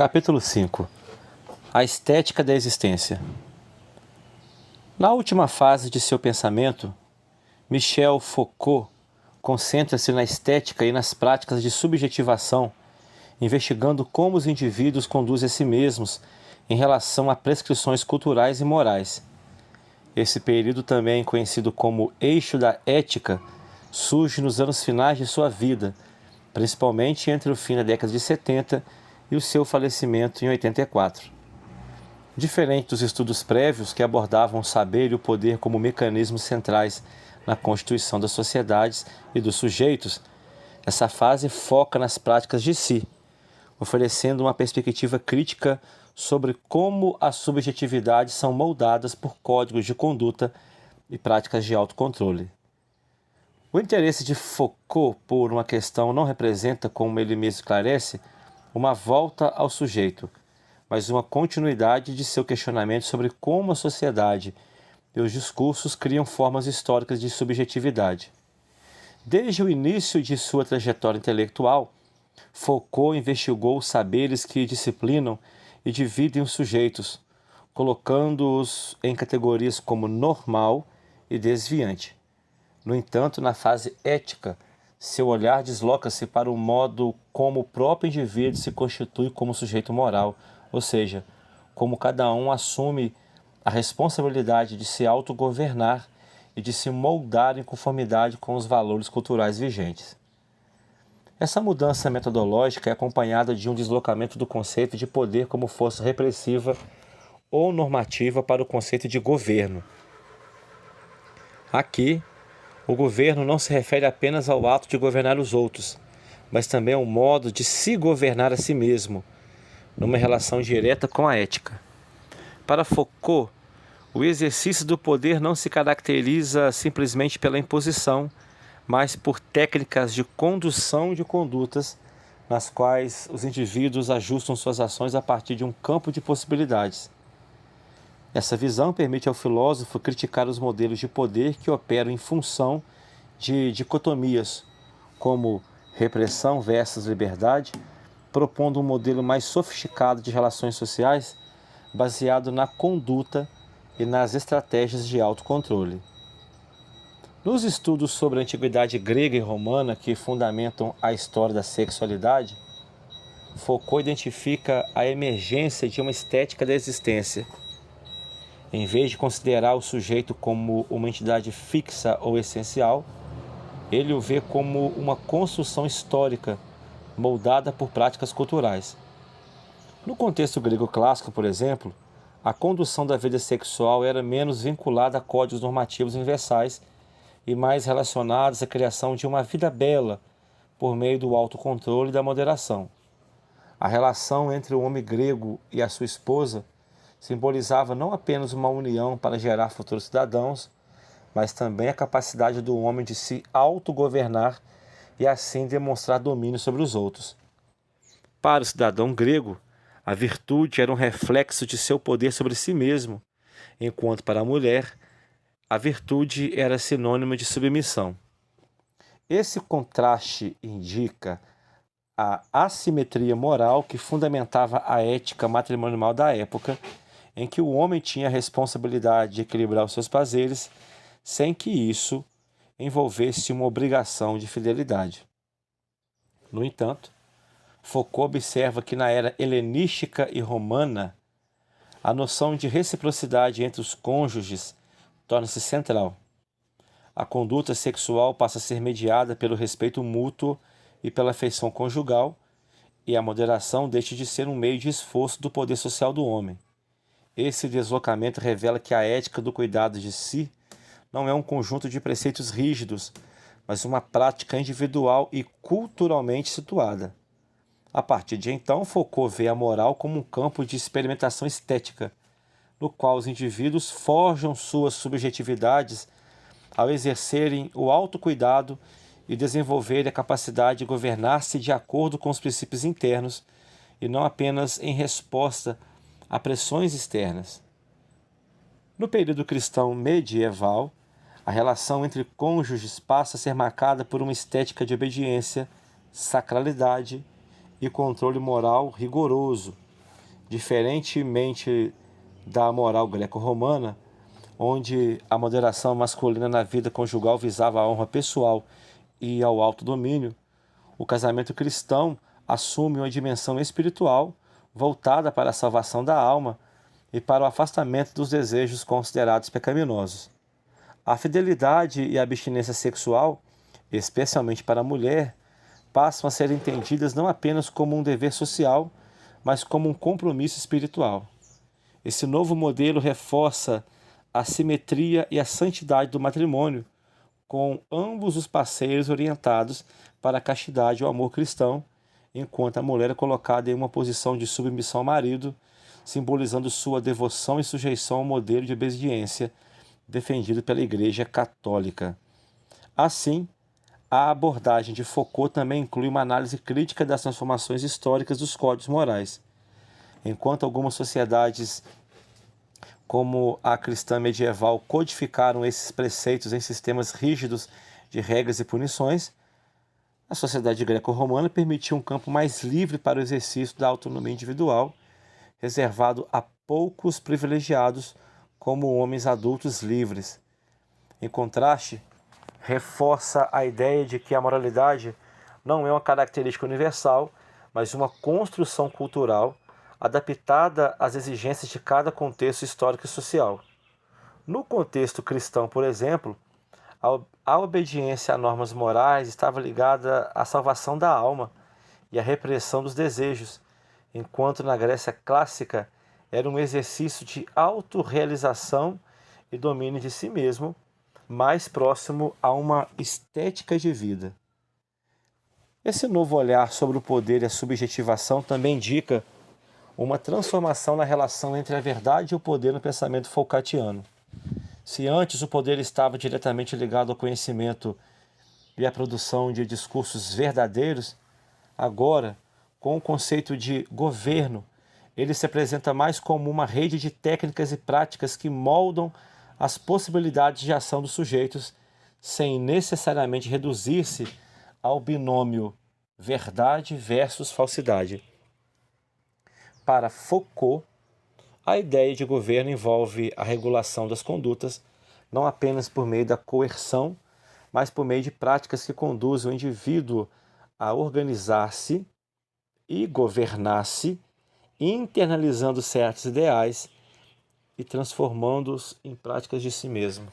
Capítulo 5. A estética da existência. Na última fase de seu pensamento, Michel Foucault concentra-se na estética e nas práticas de subjetivação, investigando como os indivíduos conduzem a si mesmos em relação a prescrições culturais e morais. Esse período, também conhecido como eixo da ética, surge nos anos finais de sua vida, principalmente entre o fim da década de 70 e o seu falecimento em 84. Diferente dos estudos prévios que abordavam o saber e o poder como mecanismos centrais na constituição das sociedades e dos sujeitos, essa fase foca nas práticas de si, oferecendo uma perspectiva crítica sobre como as subjetividades são moldadas por códigos de conduta e práticas de autocontrole. O interesse de Foucault por uma questão não representa, como ele mesmo esclarece, uma volta ao sujeito, mas uma continuidade de seu questionamento sobre como a sociedade e os discursos criam formas históricas de subjetividade. Desde o início de sua trajetória intelectual, Foucault investigou os saberes que disciplinam e dividem os sujeitos, colocando-os em categorias como normal e desviante. No entanto, na fase ética, seu olhar desloca-se para o modo como o próprio indivíduo se constitui como sujeito moral, ou seja, como cada um assume a responsabilidade de se autogovernar e de se moldar em conformidade com os valores culturais vigentes. Essa mudança metodológica é acompanhada de um deslocamento do conceito de poder como força repressiva ou normativa para o conceito de governo. Aqui, o governo não se refere apenas ao ato de governar os outros, mas também ao modo de se governar a si mesmo, numa relação direta com a ética. Para Foucault, o exercício do poder não se caracteriza simplesmente pela imposição, mas por técnicas de condução de condutas nas quais os indivíduos ajustam suas ações a partir de um campo de possibilidades. Essa visão permite ao filósofo criticar os modelos de poder que operam em função de dicotomias, como repressão versus liberdade, propondo um modelo mais sofisticado de relações sociais baseado na conduta e nas estratégias de autocontrole. Nos estudos sobre a antiguidade grega e romana que fundamentam a história da sexualidade, Foucault identifica a emergência de uma estética da existência. Em vez de considerar o sujeito como uma entidade fixa ou essencial, ele o vê como uma construção histórica moldada por práticas culturais. No contexto grego clássico, por exemplo, a condução da vida sexual era menos vinculada a códigos normativos universais e mais relacionados à criação de uma vida bela por meio do autocontrole e da moderação. A relação entre o homem grego e a sua esposa simbolizava não apenas uma união para gerar futuros cidadãos, mas também a capacidade do homem de se autogovernar e assim demonstrar domínio sobre os outros. Para o cidadão grego, a virtude era um reflexo de seu poder sobre si mesmo, enquanto para a mulher, a virtude era sinônimo de submissão. Esse contraste indica a assimetria moral que fundamentava a ética matrimonial da época, em que o homem tinha a responsabilidade de equilibrar os seus prazeres, sem que isso envolvesse uma obrigação de fidelidade. No entanto, Foucault observa que na era helenística e romana, a noção de reciprocidade entre os cônjuges torna-se central. A conduta sexual passa a ser mediada pelo respeito mútuo e pela afeição conjugal, e a moderação deixa de ser um meio de esforço do poder social do homem. Esse deslocamento revela que a ética do cuidado de si não é um conjunto de preceitos rígidos, mas uma prática individual e culturalmente situada. A partir de então, Foucault vê a moral como um campo de experimentação estética, no qual os indivíduos forjam suas subjetividades ao exercerem o autocuidado e desenvolverem a capacidade de governar-se de acordo com os princípios internos e não apenas em resposta a pressões externas. No período cristão medieval, a relação entre cônjuges passa a ser marcada por uma estética de obediência, sacralidade e controle moral rigoroso, Diferentemente da moral greco-romana, onde a moderação masculina na vida conjugal visava a honra pessoal e ao autodomínio, o casamento cristão assume uma dimensão espiritual voltada para a salvação da alma e para o afastamento dos desejos considerados pecaminosos. A fidelidade e a abstinência sexual, especialmente para a mulher, passam a ser entendidas não apenas como um dever social, mas como um compromisso espiritual. Esse novo modelo reforça a simetria e a santidade do matrimônio, com ambos os parceiros orientados para a castidade e o amor cristão, enquanto a mulher é colocada em uma posição de submissão ao marido, simbolizando sua devoção e sujeição ao modelo de obediência defendido pela Igreja Católica. Assim, a abordagem de Foucault também inclui uma análise crítica das transformações históricas dos códigos morais. Enquanto algumas sociedades, como a cristã medieval, codificaram esses preceitos em sistemas rígidos de regras e punições, a sociedade greco-romana permitiu um campo mais livre para o exercício da autonomia individual, reservado a poucos privilegiados, como homens adultos livres. Em contraste, reforça a ideia de que a moralidade não é uma característica universal, mas uma construção cultural adaptada às exigências de cada contexto histórico e social. No contexto cristão, por exemplo, a obediência a normas morais estava ligada à salvação da alma e à repressão dos desejos, enquanto na Grécia clássica era um exercício de autorrealização e domínio de si mesmo, mais próximo a uma estética de vida. Esse novo olhar sobre o poder e a subjetivação também indica uma transformação na relação entre a verdade e o poder no pensamento foucaultiano. Se antes o poder estava diretamente ligado ao conhecimento e à produção de discursos verdadeiros, agora, com o conceito de governo, ele se apresenta mais como uma rede de técnicas e práticas que moldam as possibilidades de ação dos sujeitos, sem necessariamente reduzir-se ao binômio verdade versus falsidade. Para Foucault, a ideia de governo envolve a regulação das condutas, não apenas por meio da coerção, mas por meio de práticas que conduzem o indivíduo a organizar-se e governar-se, internalizando certos ideais e transformando-os em práticas de si mesmo.